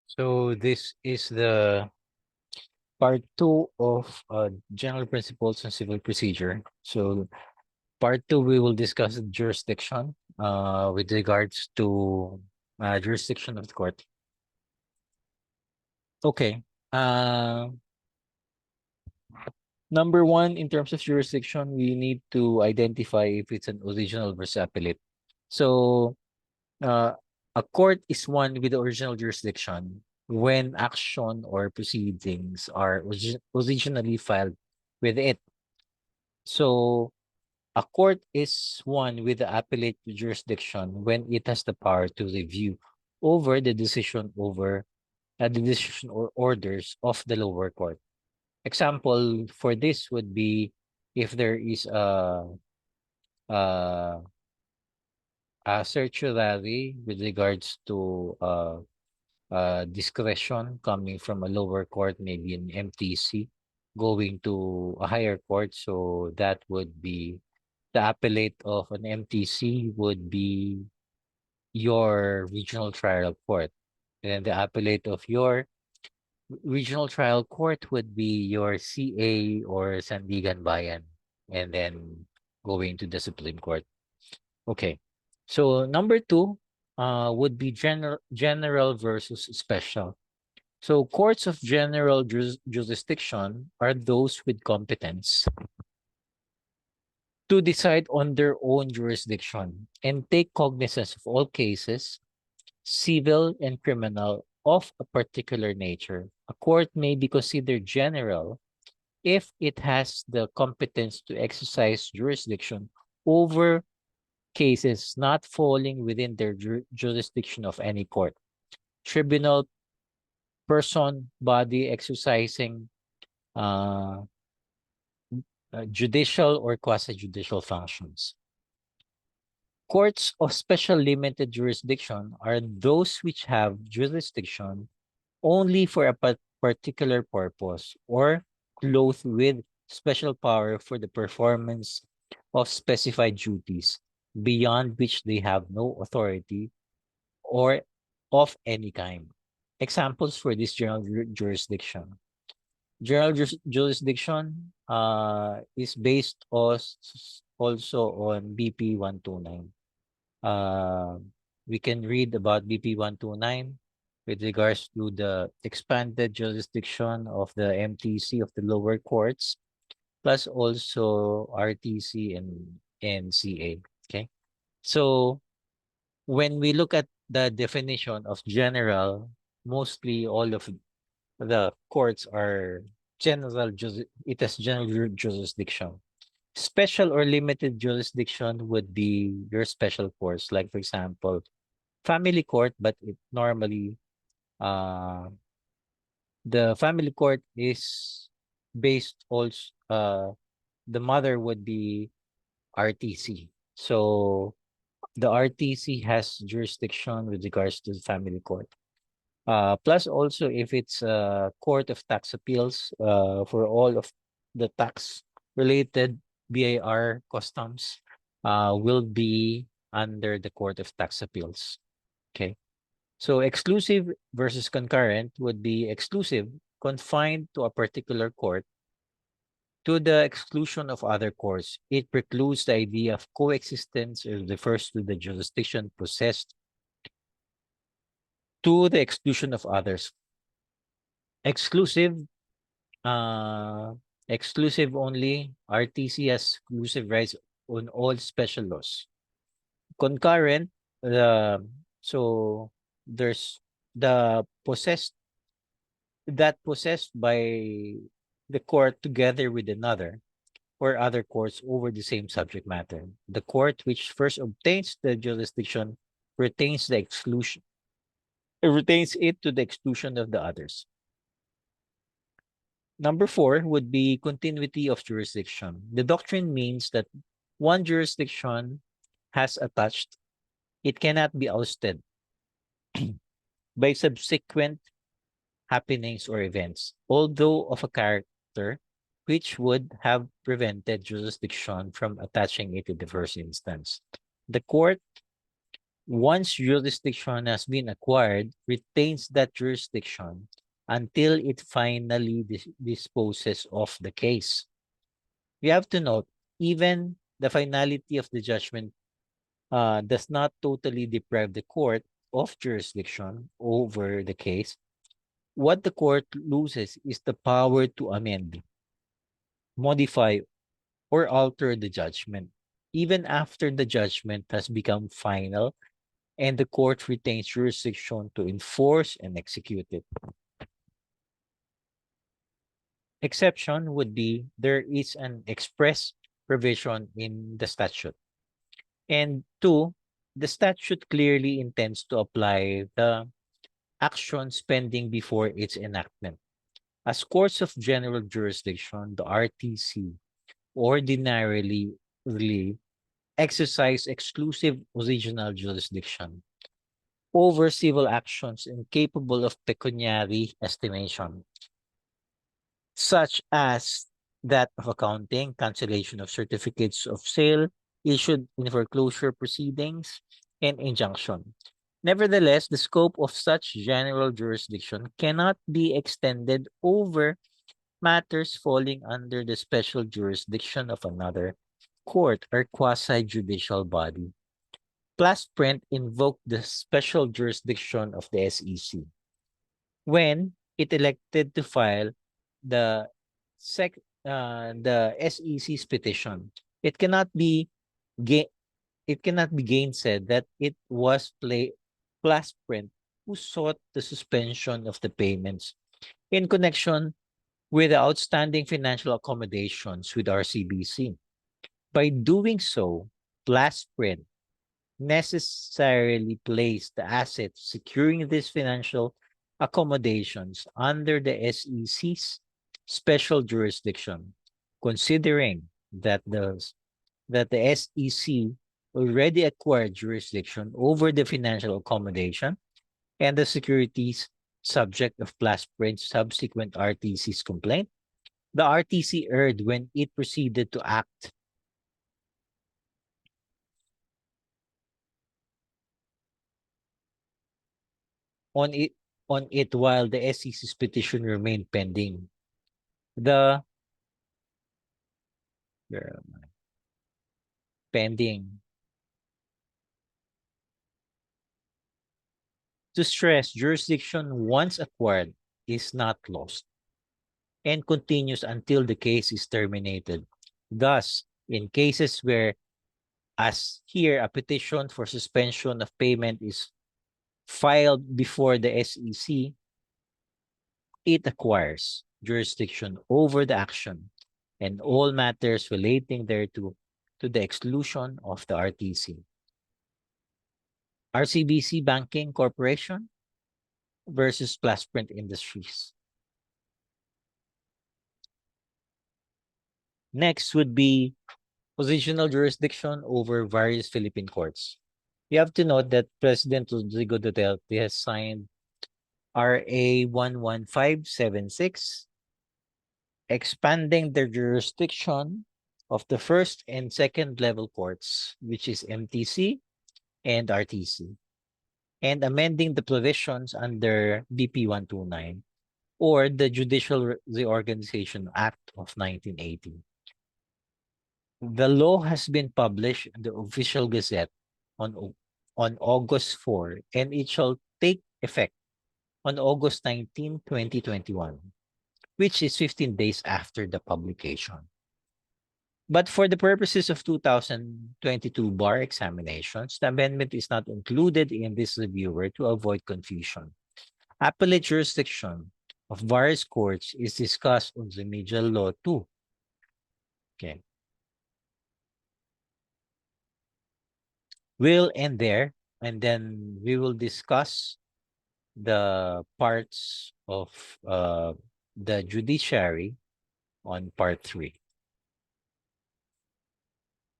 So this is the part two of general principles and civil procedure. So part two, we will discuss jurisdiction with regards to jurisdiction of the court. Okay. Uh, Number one, in terms of jurisdiction, we need to identify if it's an original versus appellate. So uh, a court is one with the original jurisdiction when action or proceedings are originally filed with it. So a court is one with the appellate jurisdiction when it has the power to review over the decision or orders of the lower court. Example for this would be if there is a, a certiorari with regards to discretion coming from a lower court, maybe an MTC, going to a higher court. So that would be the appellate of an MTC would be your regional trial court. And the appellate of your regional trial court would be your CA or Sandigan Bayan. And then going to the Supreme Court. Okay. So number two would be general versus special. So courts of general jurisdiction are those with competence to decide on their own jurisdiction and take cognizance of all cases, civil and criminal, of a particular nature. A court may be considered general if it has the competence to exercise jurisdiction over cases not falling within their jurisdiction of any court, tribunal, person, body exercising uh, judicial or quasi-judicial functions. Courts of special limited jurisdiction are those which have jurisdiction only for a particular purpose or clothed with special power for the performance of specified duties beyond which they have no authority or of any kind. Examples for this general jurisdiction. General jurisdiction is based also on BP 129. Uh, we can read about BP 129 with regards to the expanded jurisdiction of the MTC of the lower courts, plus also RTC and NCA. Okay. So when we look at the definition of general, mostly all of the courts are it has general jurisdiction. Special or limited jurisdiction would be your special courts, like for example, family court, but it normally uh the family court is based also the mother would be RTC. So the RTC has jurisdiction with regards to the family court. Plus also if it's a court of tax appeals for all of the tax related BAR customs will be under the court of tax appeals. Okay. So exclusive versus concurrent would be exclusive, confined to a particular court to the exclusion of other courts. It precludes the idea of coexistence or refers to the jurisdiction possessed to the exclusion of others. Exclusive, uh, exclusive only. RTC has exclusive rights on all special laws. Concurrent, so there's the possessed by the court together with another or other courts over the same subject matter. The court which first obtains the jurisdiction retains the exclusion. It retains it to the exclusion of the others. Number four would be continuity of jurisdiction. The doctrine means that one jurisdiction has attached, it cannot be ousted by subsequent happenings or events, although of a character which would have prevented jurisdiction from attaching it in the first instance. The court once jurisdiction has been acquired, retains that jurisdiction until it finally disposes of the case. We have to note, even the finality of the judgment does not totally deprive the court of jurisdiction over the case. What the court loses is the power to amend, modify, or alter the judgment, even after the judgment has become final and the court retains jurisdiction to enforce and execute it. Exception would be there is an express provision in the statute. And two, the statute clearly intends to apply the actions pending before its enactment. As courts of general jurisdiction, the RTC ordinarily exercise exclusive original jurisdiction over civil actions incapable of pecuniary estimation, such as that of accounting, cancellation of certificates of sale issued in foreclosure proceedings, and injunction. Nevertheless, the scope of such general jurisdiction cannot be extended over matters falling under the special jurisdiction of another court or quasi-judicial body. Plasprint invoked the special jurisdiction of the SEC when it elected to file the the SEC's petition. It cannot be ga- it cannot be gainsaid that it was Plasprint who sought the suspension of the payments in connection with the outstanding financial accommodations with RCBC. By doing so, Plasprint necessarily place the assets securing these financial accommodations under the SEC's special jurisdiction, considering that the SEC already acquired jurisdiction over the financial accommodation and the securities subject of Plasprint's subsequent RTC's complaint. The RTC erred when it proceeded to act on it while the SEC's petition remained pending. The where am I? Pending. To stress, jurisdiction once acquired is not lost and continues until the case is terminated. Thus, in cases where, as here, a petition for suspension of payment is filed before the SEC, it acquires jurisdiction over the action and all matters relating thereto to the exclusion of the RTC. RCBC Banking Corporation versus Plasprint Industries. Next would be positional jurisdiction over various Philippine courts. You have to note that President Rodrigo Duterte has signed RA 11576, expanding the jurisdiction of the first and second level courts, which is MTC and RTC, and amending the provisions under BP 129 or the Judicial Reorganization Act of 1980. The law has been published in the official gazette on August 4, and it shall take effect on August 19, 2021, which is 15 days after the publication. But for the purposes of 2022 bar examinations, the amendment is not included in this reviewer to avoid confusion. Appellate jurisdiction of various courts is discussed on Remedial Law 2. Okay. We'll end there, and then we will discuss the parts of the judiciary on part 3.